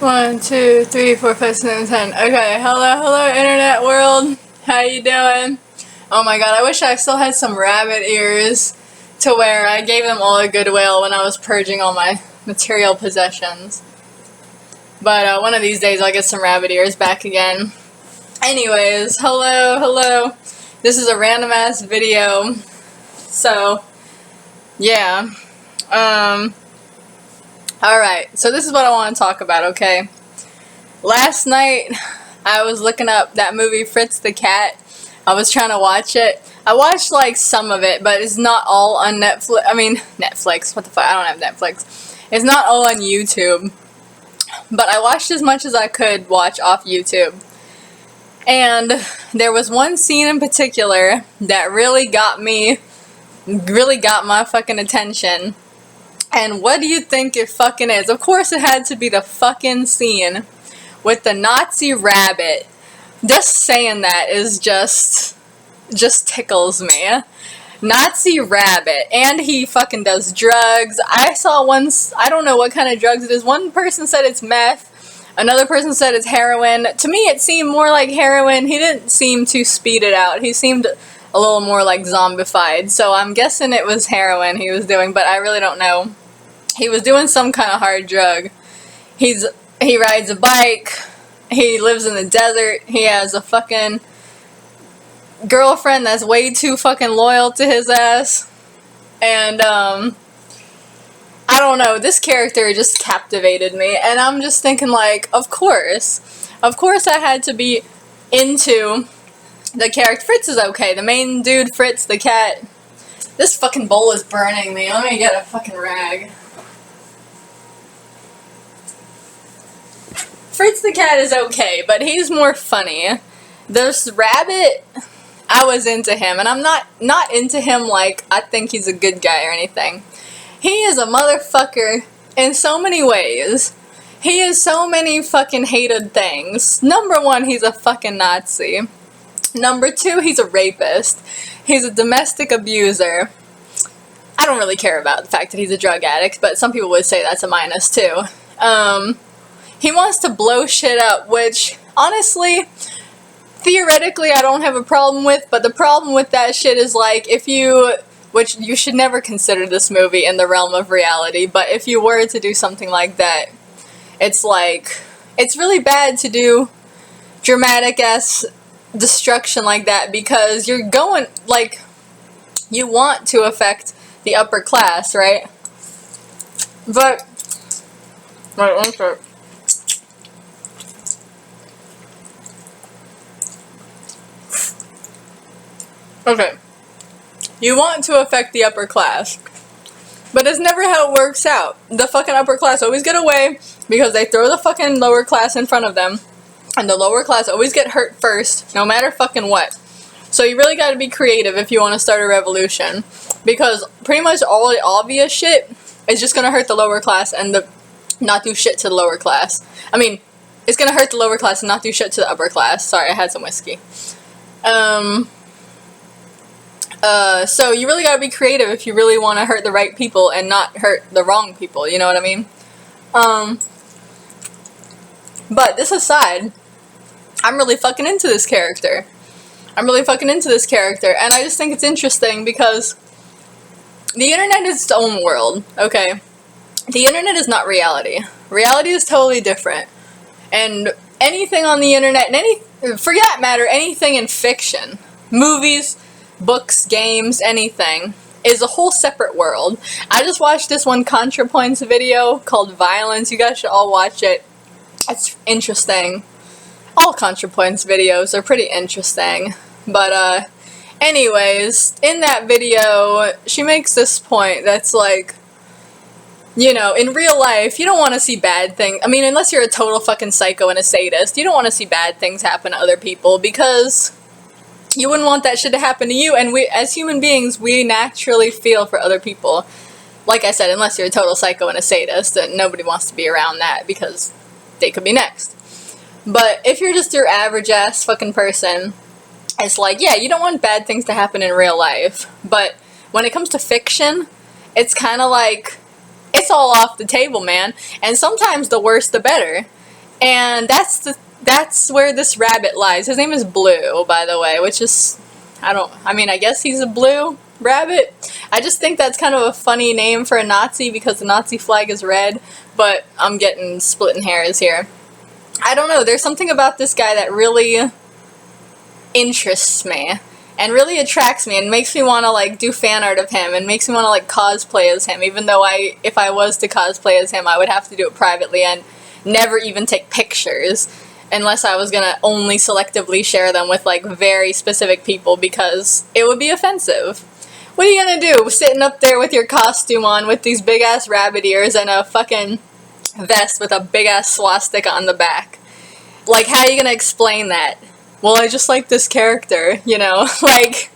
1, 2, 3, 4, 5, 6, 7, 10. Okay, hello internet world. How you doing? Oh my god, I wish I still had some rabbit ears to where I gave them all a goodwill when I was purging all my material possessions. But one of these days I'll get some rabbit ears back again. Anyways, hello. This is a random ass video. So, yeah. Alright, so this is what I want to talk about, okay? Last night, I was looking up that movie, Fritz the Cat. I was trying to watch it. I watched, like, some of it, but it's not all on Netflix. I mean, Netflix. What the fuck? I don't have Netflix. It's not all on YouTube. But I watched as much as I could watch off YouTube. And there was one scene in particular that really got my fucking attention. And what do you think it fucking is? Of course it had to be the fucking scene with the Nazi rabbit. Just saying that is just tickles me. Nazi rabbit. And he fucking does drugs. I saw once, I don't know what kind of drugs it is. One person said it's meth. Another person said it's heroin. To me it seemed more like heroin. He didn't seem to speed it out. He seemed a little more like zombified. So I'm guessing it was heroin he was doing, but I really don't know. He was doing some kind of hard drug. He rides a bike. He lives in the desert. He has a fucking girlfriend that's way too fucking loyal to his ass. And, I don't know, this character just captivated me. And I'm just thinking, like, of course I had to be into the character. Fritz is okay. The main dude, Fritz the cat. This fucking bowl is burning me. Let me get a fucking rag. Fritz the cat is okay, but he's more funny. This rabbit, I was into him, and I'm not into him like I think he's a good guy or anything. He is a motherfucker in so many ways. He is so many fucking hated things. Number one, he's a fucking Nazi. Number two, he's a rapist. He's a domestic abuser. I don't really care about the fact that he's a drug addict, but some people would say that's a minus too. He wants to blow shit up, which, honestly, theoretically I don't have a problem with, but the problem with that shit is, like, which you should never consider this movie in the realm of reality, but if you were to do something like that, it's like, it's really bad to do dramatic-ass destruction like that, because you're going, like, you want to affect the upper class, right? But, wait, one sec. Okay, you want to affect the upper class, but it's never how it works out. The fucking upper class always get away because they throw the fucking lower class in front of them, and the lower class always get hurt first, no matter fucking what. So you really gotta be creative if you want to start a revolution, because pretty much all the obvious shit is just gonna hurt the lower class and not do shit to the lower class. I mean, it's gonna hurt the lower class and not do shit to the upper class. Sorry, I had some whiskey. So you really gotta be creative if you really want to hurt the right people and not hurt the wrong people, you know what I mean? But this aside, I'm really fucking into this character. And I just think it's interesting because the internet is its own world, okay? The internet is not reality. Reality is totally different. And anything on the internet, and for that matter, anything in fiction, movies, books, games, anything, is a whole separate world. I just watched this one ContraPoints video called Violence. You guys should all watch it. It's interesting. All ContraPoints videos are pretty interesting. But, anyways, in that video, she makes this point that's like, you know, in real life, you don't want to see bad things. I mean, unless you're a total fucking psycho and a sadist, you don't want to see bad things happen to other people, because you wouldn't want that shit to happen to you, and we, as human beings, we naturally feel for other people. Like I said, unless you're a total psycho and a sadist, and nobody wants to be around that, because they could be next. But if you're just your average-ass fucking person, it's like, yeah, you don't want bad things to happen in real life. But when it comes to fiction, it's kind of like, it's all off the table, man. And sometimes the worse the better. And that's where this rabbit lies. His name is Blue, by the way, which is, I guess he's a blue rabbit. I just think that's kind of a funny name for a Nazi because the Nazi flag is red, but I'm getting splitting hairs here. I don't know, there's something about this guy that really interests me and really attracts me and makes me want to like do fan art of him and makes me want to like cosplay as him, even though if I was to cosplay as him, I would have to do it privately and never even take pictures unless I was gonna only selectively share them with like very specific people because it would be offensive. What are you gonna do? Sitting up there with your costume on with these big ass rabbit ears and a fucking vest with a big ass swastika on the back. Like, how are you gonna explain that? Well, I just like this character, you know? Like,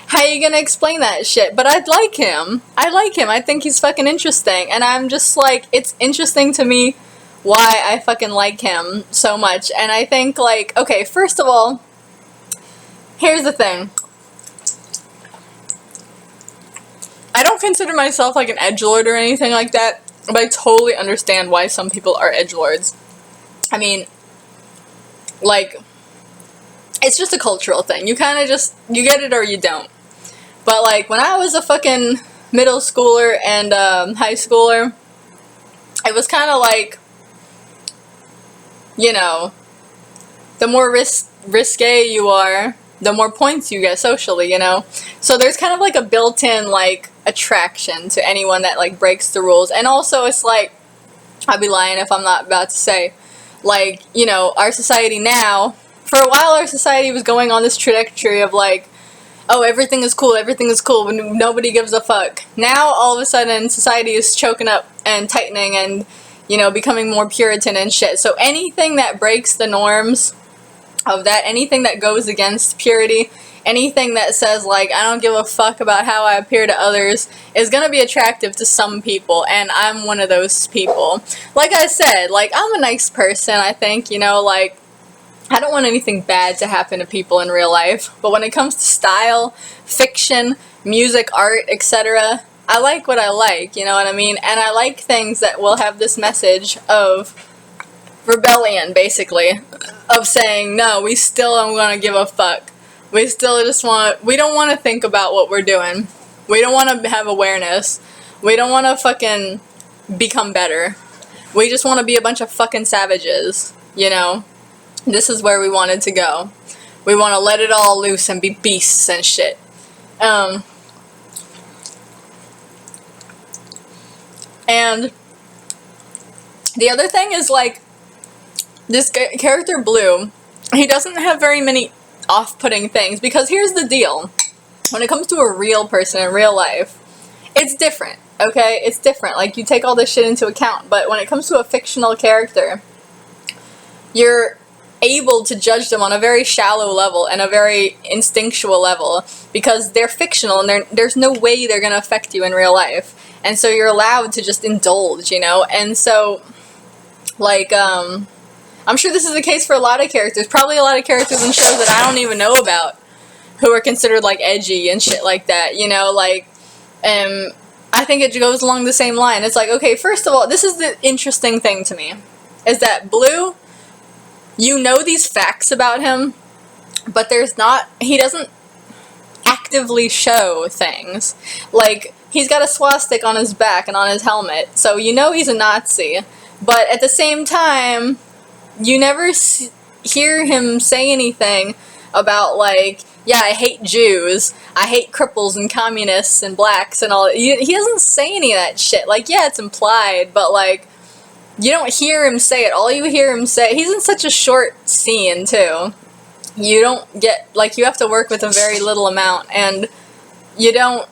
how are you gonna explain that shit? But I'd like him. I like him. I think he's fucking interesting. And I'm just like, it's interesting to me why I fucking like him so much. And I think, like, okay, first of all, here's the thing. I don't consider myself like an edgelord or anything like that, but I totally understand why some people are edgelords. I mean, like, it's just a cultural thing. You kind of just, you get it or you don't. But, like, when I was a fucking middle schooler and high schooler, it was kind of like, you know, the more risque you are, the more points you get socially, you know? So there's kind of like a built-in, like, attraction to anyone that, like, breaks the rules. And also, it's like, I'd be lying if I'm not about to say, like, you know, our society now, for a while our society was going on this trajectory of, like, oh, everything is cool, when nobody gives a fuck. Now, all of a sudden, society is choking up and tightening and, you know, becoming more Puritan and shit. So anything that breaks the norms of that, anything that goes against purity, anything that says, like, I don't give a fuck about how I appear to others, is gonna be attractive to some people, and I'm one of those people. Like I said, like, I'm a nice person, I think, you know, like, I don't want anything bad to happen to people in real life, but when it comes to style, fiction, music, art, etc., I like what I like, you know what I mean? And I like things that will have this message of rebellion, basically, of saying, no, we still don't want to give a fuck. We still just we don't want to think about what we're doing. We don't want to have awareness. We don't want to fucking become better. We just want to be a bunch of fucking savages, you know? This is where we wanted to go. We want to let it all loose and be beasts and shit. And the other thing is, like, this character Blue, he doesn't have very many off-putting things, because here's the deal. When it comes to a real person in real life, it's different, okay? It's different. Like, you take all this shit into account, but when it comes to a fictional character, you're able to judge them on a very shallow level and a very instinctual level, because they're fictional and there's no way they're going to affect you in real life. And so you're allowed to just indulge, you know? And so, like, I'm sure this is the case for a lot of characters. Probably a lot of characters in shows that I don't even know about who are considered, like, edgy and shit like that, you know? Like, I think it goes along the same line. It's like, okay, first of all, this is the interesting thing to me, is that Blue, you know these facts about him, but he doesn't actively show things. Like, he's got a swastika on his back and on his helmet, so you know he's a Nazi, but at the same time, you never hear him say anything about, like, yeah, I hate Jews, I hate cripples and communists and blacks and all. He doesn't say any of that shit. Like, yeah, it's implied, but, like, you don't hear him say it. All you hear him say, he's in such a short scene, too. You don't get, like, you have to work with a very little amount, and you don't,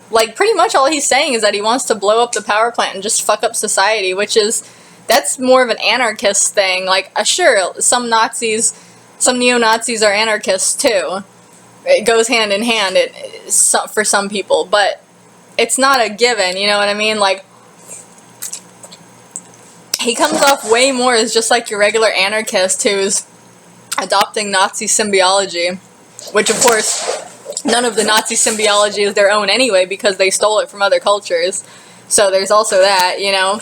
like, pretty much all he's saying is that he wants to blow up the power plant and just fuck up society, which is, that's more of an anarchist thing. Like, sure, some neo-Nazis are anarchists, too. It goes hand in hand for some people, but it's not a given, you know what I mean? Like, he comes off way more as just like your regular anarchist who's adopting Nazi symbiology, which, of course, none of the Nazi symbiology is their own anyway, because they stole it from other cultures. So there's also that, you know?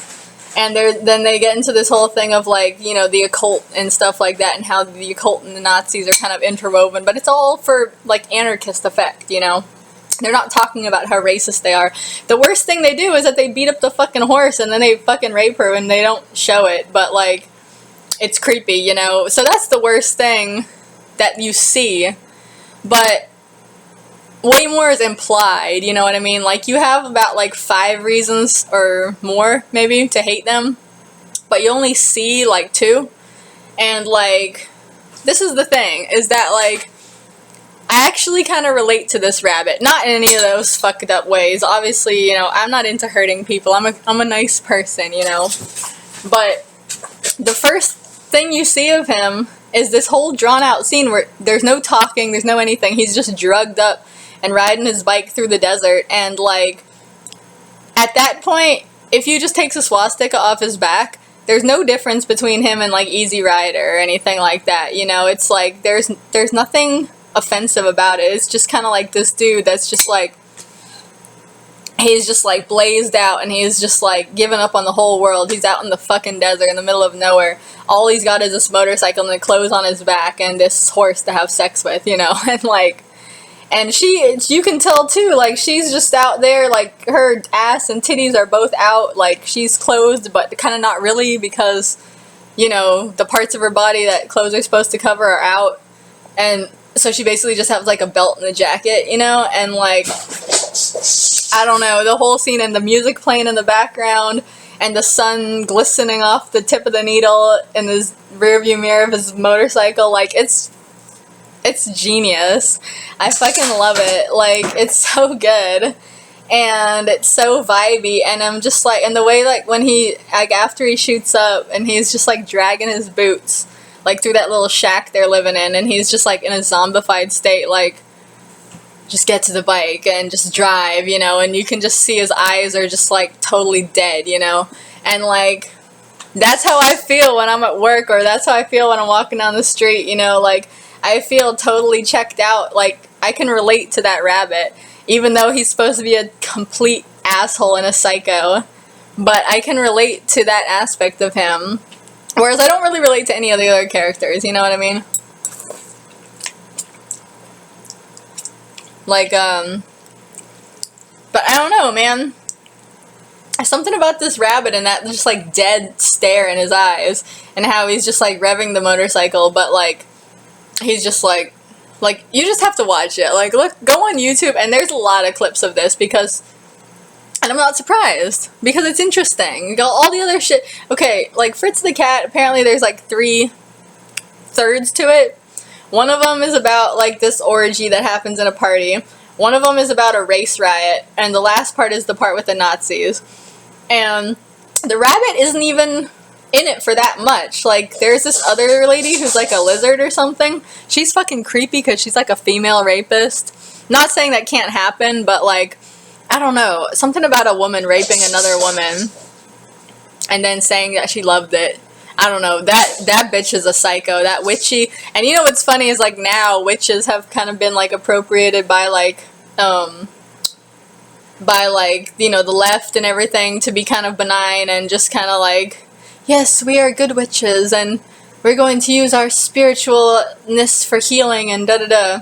And then they get into this whole thing of, like, you know, the occult and stuff like that, and how the occult and the Nazis are kind of interwoven, but it's all for, like, anarchist effect, you know? They're not talking about how racist they are. The worst thing they do is that they beat up the fucking horse and then they fucking rape her and they don't show it, but, like, it's creepy, you know? So that's the worst thing that you see, but way more is implied, you know what I mean? Like, you have about, like, 5 reasons or more, maybe, to hate them, but you only see, like, 2, and, like, this is the thing, is that, like, I actually kind of relate to this rabbit, not in any of those fucked up ways. Obviously, you know, I'm not into hurting people, I'm a nice person, you know, but the first thing you see of him is this whole drawn out scene where there's no talking, there's no anything, he's just drugged up and riding his bike through the desert, and, like, at that point, if you just take a swastika off his back, there's no difference between him and, like, Easy Rider or anything like that, you know? It's like, there's nothing offensive about it. It's just kind of like this dude that's just, like, he's just, like, blazed out, and he's just, like, given up on the whole world. He's out in the fucking desert in the middle of nowhere. All he's got is this motorcycle and the clothes on his back and this horse to have sex with, you know? And, like, and you can tell too, like, she's just out there, like, her ass and titties are both out, like, she's clothed, but kind of not really, because, you know, the parts of her body that clothes are supposed to cover are out, and so she basically just has, like, a belt and a jacket, you know, and, like, I don't know, the whole scene, and the music playing in the background, and the sun glistening off the tip of the needle in his rearview mirror of his motorcycle, like, it's genius. I fucking love it. Like, it's so good. And it's so vibey. And I'm just like, and the way, like, when he, like, after he shoots up and he's just, like, dragging his boots, like, through that little shack they're living in, and he's just, like, in a zombified state, like, just get to the bike and just drive, you know, and you can just see his eyes are just, like, totally dead, you know, and, like, that's how I feel when I'm at work, or that's how I feel when I'm walking down the street, you know, like, I feel totally checked out. Like, I can relate to that rabbit, even though he's supposed to be a complete asshole and a psycho, but I can relate to that aspect of him, whereas I don't really relate to any of the other characters, you know what I mean? Like, but I don't know, man. Something about this rabbit and that just, like, dead stare in his eyes, and how he's just, like, revving the motorcycle, but, like, he's just, like, you just have to watch it. Like, look, go on YouTube, and there's a lot of clips of this, because, and I'm not surprised, because it's interesting. You got all the other shit. Okay, like, Fritz the Cat, apparently there's, like, 3 thirds to it. One of them is about, like, this orgy that happens in a party. One of them is about a race riot, and the last part is the part with the Nazis. And the rabbit isn't even in it for that much. Like, there's this other lady who's, like, a lizard or something. She's fucking creepy because she's, like, a female rapist. Not saying that can't happen, but, like, I don't know. Something about a woman raping another woman and then saying that she loved it. I don't know. That bitch is a psycho. That witchy. And you know what's funny is, like, now witches have kind of been, like, appropriated by, like, you know, the left and everything to be kind of benign and just kind of like, yes, we are good witches, and we're going to use our spiritualness for healing, and da-da-da.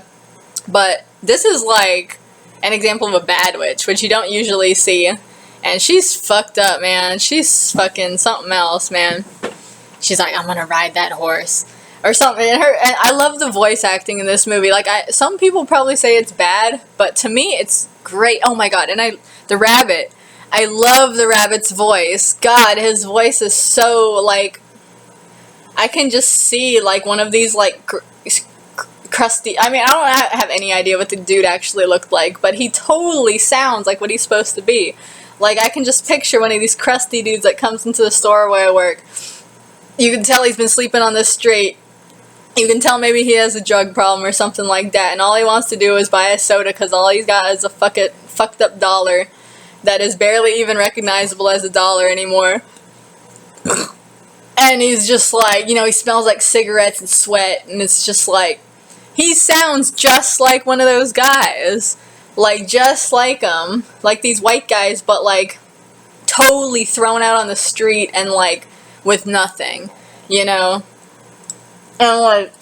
But this is, like, an example of a bad witch, which you don't usually see. And she's fucked up, man. She's fucking something else, man. She's like, I'm gonna ride that horse. Or something. And I love the voice acting in this movie. Like, some people probably say it's bad, but to me, it's great. Oh my god. And the rabbit. I love the rabbit's voice. God, his voice is so, like, I can just see, like, one of these, like, crusty, I mean, I don't have any idea what the dude actually looked like, but he totally sounds like what he's supposed to be. Like, I can just picture one of these crusty dudes that comes into the store where I work. You can tell he's been sleeping on the street. You can tell maybe he has a drug problem or something like that, and all he wants to do is buy a soda because all he's got is a fucked up dollar that is barely even recognizable as a dollar anymore. And he's just like, you know, he smells like cigarettes and sweat, and it's just like, he sounds just like one of those guys. Like, just like them. Like these white guys, but, like, totally thrown out on the street and, like, with nothing, you know? And, like,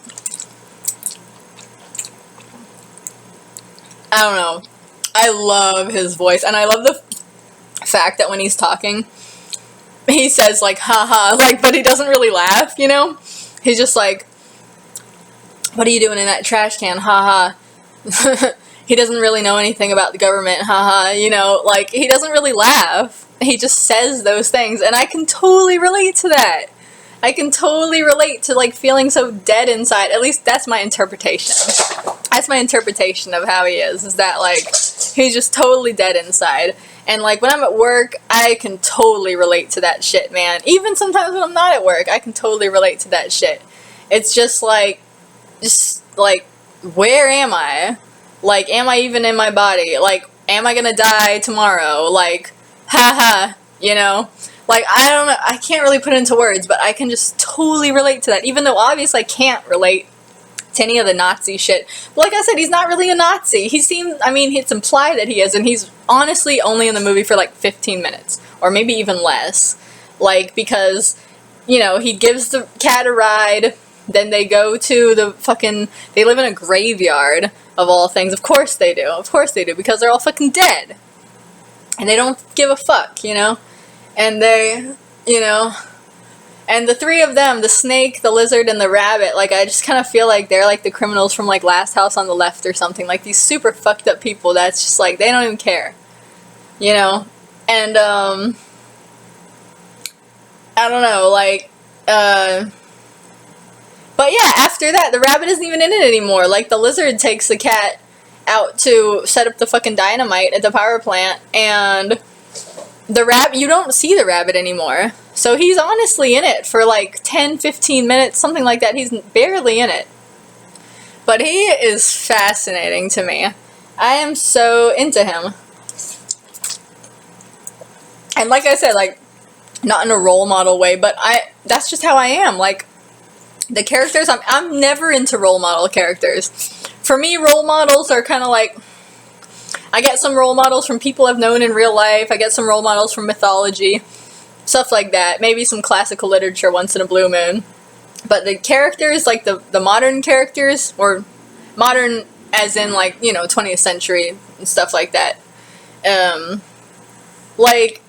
I don't know. I love his voice, and I love the fact that when he's talking, he says, like, haha, like, but he doesn't really laugh, you know? He's just like, what are you doing in that trash can, haha? He doesn't really know anything about the government, haha, you know? Like, he doesn't really laugh. He just says those things, and I can totally relate to that. I can totally relate to, like, feeling so dead inside. At least that's my interpretation. That's my interpretation of how he is that, like, he's just totally dead inside. And, like, when I'm at work, I can totally relate to that shit, man. Even sometimes when I'm not at work, I can totally relate to that shit. It's just, like, where am I? Like, am I even in my body? Like, am I gonna die tomorrow? Like, haha, you know? Like, I don't know, I can't really put it into words, but I can just totally relate to that, even though obviously I can't relate to any of the Nazi shit. But like I said, he's not really a Nazi. He seems, I mean, it's implied that he is, and he's honestly only in the movie for like 15 minutes, or maybe even less. Like, because, you know, he gives the cat a ride, then they go to the fucking, they live in a graveyard, of all things. Of course they do, because they're all fucking dead. And they don't give a fuck, you know? And they, you know, and the three of them, the snake, the lizard, and the rabbit, like, I just kind of feel like they're, like, the criminals from, like, Last House on the Left or something. Like, these super fucked up people that's just, like, they don't even care. You know? And, I don't know, like, but yeah, after that, the rabbit isn't even in it anymore. Like, the lizard takes the cat out to set up the fucking dynamite at the power plant, and the rabbit, you don't see the rabbit anymore. So he's honestly in it for like 10, 15 minutes, something like that. He's barely in it. But he is fascinating to me. I am so into him. And like I said, like, not in a role model way, but that's just how I am. Like, the characters, I'm never into role model characters. For me, role models are kind of like, I get some role models from people I've known in real life. I get some role models from mythology. Stuff like that. Maybe some classical literature once in a blue moon. But the characters, like the modern characters, or modern as in, like, you know, 20th century and stuff like that. Like,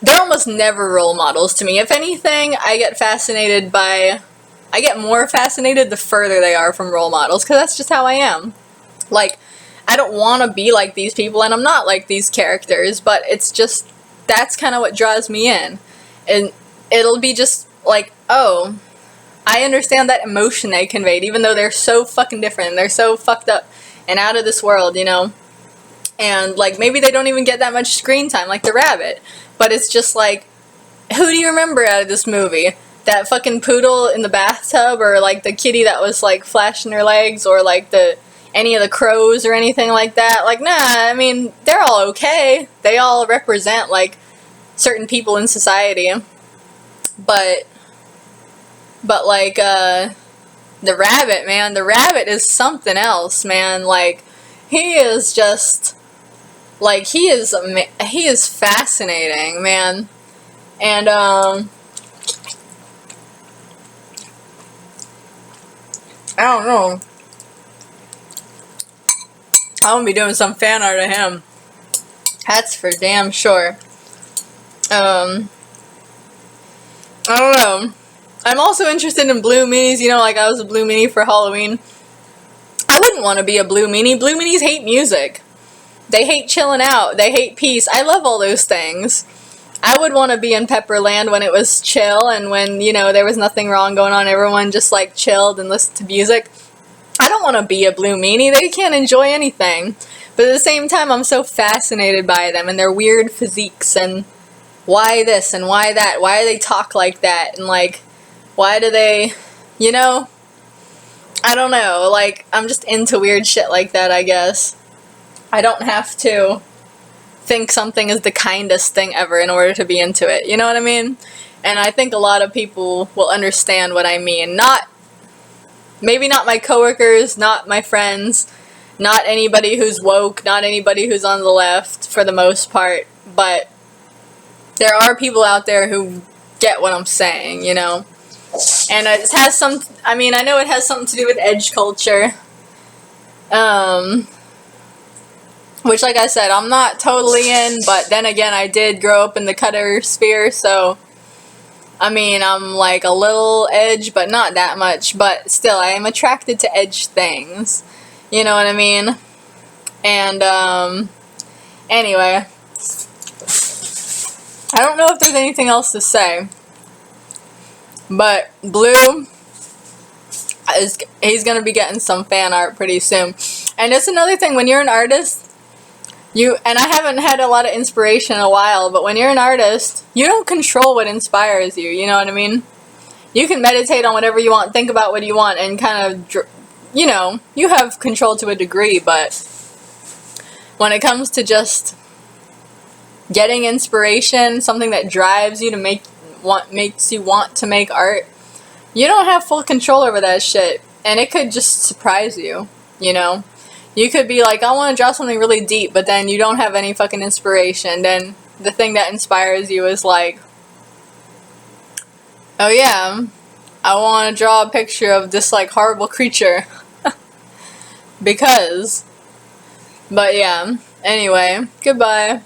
they're almost never role models to me. If anything, I get more fascinated the further they are from role models, because that's just how I am. Like, I don't want to be like these people, and I'm not like these characters, but it's just, that's kind of what draws me in. And it'll be just like, oh, I understand that emotion they conveyed, even though they're so fucking different, and they're so fucked up and out of this world, you know? And, like, maybe they don't even get that much screen time, like the rabbit, but it's just like, who do you remember out of this movie? That fucking poodle in the bathtub, or, like, the kitty that was, like, flashing her legs, or, like, any of the crows or anything like that? Like, nah, I mean, they're all okay. They all represent, like, certain people in society. But like, the rabbit, man, the rabbit is something else, man. Like, he is just, like, he is fascinating, man. And, I don't know. I'm gonna be doing some fan art of him. That's for damn sure. I don't know. I'm also interested in blue meanies. You know, like, I was a blue meanie for Halloween. I wouldn't want to be a blue meanie. Blue meanies hate music. They hate chilling out. They hate peace. I love all those things. I would want to be in Pepperland when it was chill, and when, you know, there was nothing wrong going on. Everyone just, like, chilled and listened to music. I don't want to be a blue meanie. They can't enjoy anything. But at the same time, I'm so fascinated by them and their weird physiques, and why this and why that. Why do they talk like that? And, like, why do they, you know? I don't know. Like, I'm just into weird shit like that, I guess. I don't have to think something is the kindest thing ever in order to be into it. You know what I mean? And I think a lot of people will understand what I mean. Maybe not my coworkers, not my friends, not anybody who's woke, not anybody who's on the left, for the most part, but there are people out there who get what I'm saying, you know? And it has some, I mean, I know it has something to do with edge culture. Which, like I said, I'm not totally in, but then again, I did grow up in the cutter sphere, so, I mean, I'm like a little edge, but not that much, but still, I am attracted to edge things. You know what I mean? And, anyway, I don't know if there's anything else to say, but Blue, he's gonna be getting some fan art pretty soon. And it's another thing, when you're an artist, and I haven't had a lot of inspiration in a while, but when you're an artist, you don't control what inspires you, you know what I mean? You can meditate on whatever you want, think about what you want, and kind of, you know, you have control to a degree, but when it comes to just getting inspiration, something that drives you to makes you want to make art, you don't have full control over that shit, and it could just surprise you, you know? You could be like, I want to draw something really deep, but then you don't have any fucking inspiration. Then the thing that inspires you is like, oh yeah, I want to draw a picture of this like horrible creature. Because. But yeah, anyway, goodbye.